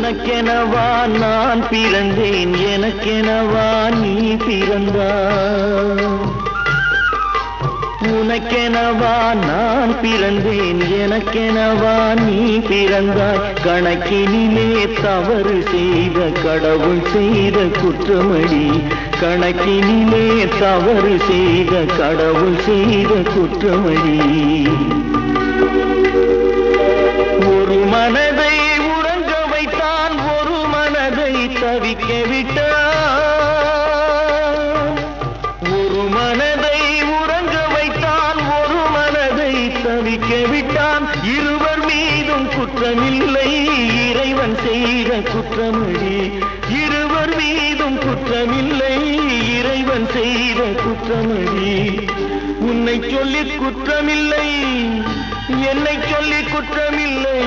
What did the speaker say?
உனக்கெனவா நான் பிறந்தேன், எனக்கெனவா நீ பிறந்தாய். உனக்கெனவா நான் பிறந்தேன், எனக்கெனவா நீ பிறந்தாய். கணக்கினிலே தவறு செய்த கடவுள் செய்த குற்றமடி, கணக்கினிலே தவறு செய்த கடவுள் செய்த குற்றமடி. ஒரு மனதை உறங்க வைத்தான், ஒரு மனதை தவிக்க விட்டான். ஒரு மனதை உறங்க வைத்தான், ஒரு மனதை தவிக்க விட்டான். இருவர் மீதும் குற்றமில்லை, இறைவன் செய்த குற்றமடி. இருவர் மீதும் குற்றமில்லை, இறைவன் செய்த குற்றமடி. உன்னை சொல்லி குற்றமில்லை, என்னை சொல்லி குற்றமில்லை.